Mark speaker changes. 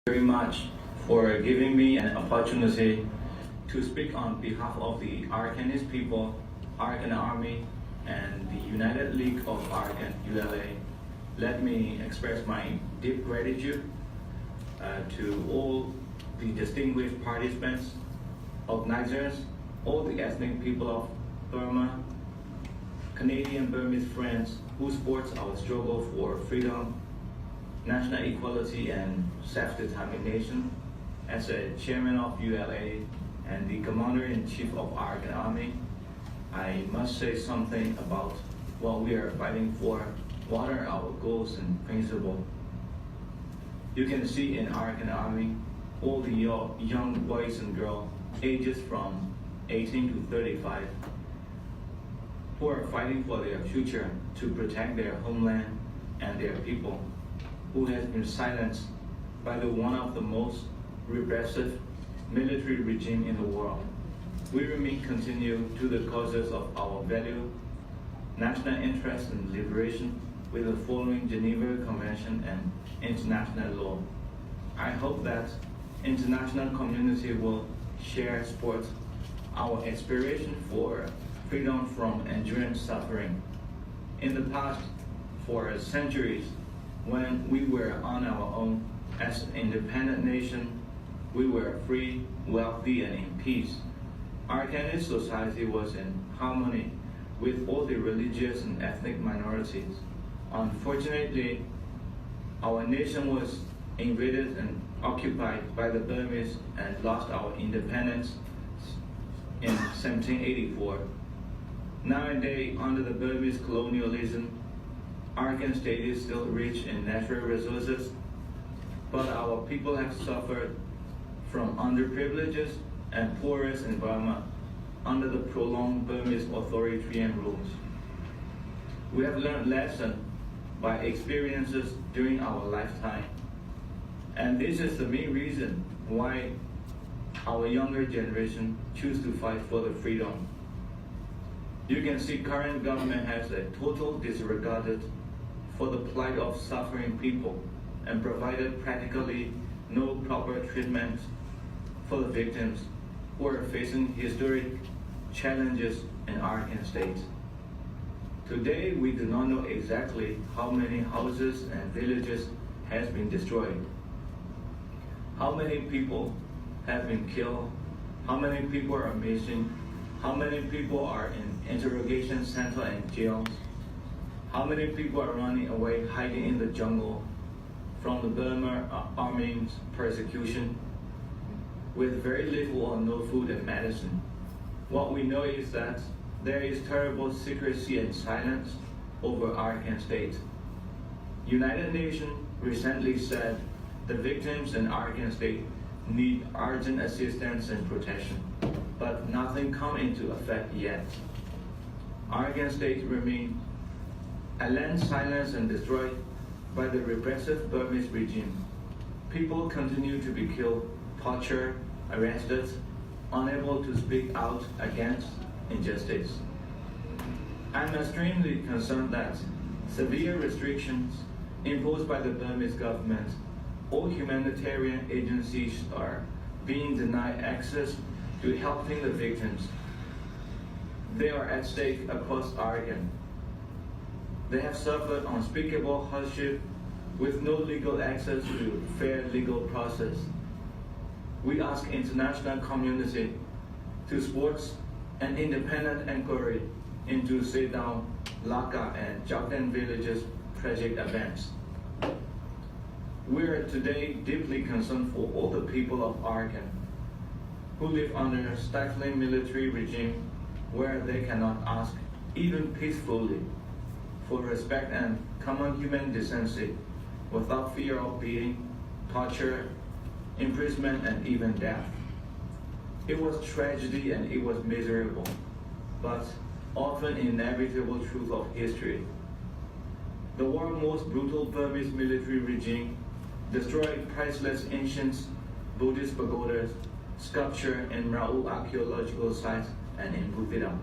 Speaker 1: very much for giving me an opportunity to speak on behalf of the Arakanese people, Arakan Army, and the United League of Arakan, ULA. Let me express my deep gratitude to all the distinguished participants, organizers, all the ethnic people of Burma, Canadian Burmese friends who support our struggle for freedom, national equality, and self-determination. As a chairman of ULA and the commander-in-chief of Arakan Army, I must say something about what we are fighting for, what are our goals and principles. You can see in Arakan Army all the young boys and girls ages from 18 to 35 who are fighting for their future to protect their homeland and their people, who has been silenced by the one of the most repressive military regime in the world. We remain continued to the causes of our value, national interest and liberation with the following Geneva Convention and international law. I hope that international community will share support our aspiration for freedom from enduring suffering. In the past, for centuries, when we were on our own as an independent nation, we were free, wealthy, and in peace. Arakanese society was in harmony with all the religious and ethnic minorities. Unfortunately, our nation was invaded and occupied by the Burmese and lost our independence in 1784. Nowadays, under the Burmese colonialism, Arakan state is still rich in natural resources, but our people have suffered from underprivileges and poorest environment under the prolonged Burmese authoritarian rules. We have learned lessons by experiences during our lifetime, and this is the main reason why our younger generation choose to fight for the freedom. You can see current government has a total disregarded for the plight of suffering people and provided practically no proper treatment for the victims who are facing historic challenges in Arakan state. Today, we do not know exactly how many houses and villages has been destroyed, how many people have been killed, how many people are missing, how many people are in interrogation center and jails, how many people are running away, hiding in the jungle from the Burma Army's persecution with very little or no food and medicine. What we know is that there is terrible secrecy and silence over Arakan state. United Nations recently said the victims in Arakan state need urgent assistance and protection, but nothing come into effect yet. Arakan state remain a land silenced and destroyed by the repressive Burmese regime. People continue to be killed, tortured, arrested, unable to speak out against injustice. I'm extremely concerned that severe restrictions imposed by the Burmese government, all humanitarian agencies are being denied access to helping the victims. They are at stake across Arakan. They have suffered unspeakable hardship with no legal access to fair legal process. We ask international community to support an independent inquiry into Sedao, Laka, and Htun villages tragic events. We are today deeply concerned for all the people of Arakan who live under a stifling military regime where they cannot ask, even peacefully, for respect and common human decency without fear of beating, torture, imprisonment, and even death. It was tragedy and it was miserable, but often inevitable truth of history. The world's most brutal Burmese military regime destroyed priceless ancient Buddhist pagodas, sculpture, and Rao archaeological sites, and in Bukidam.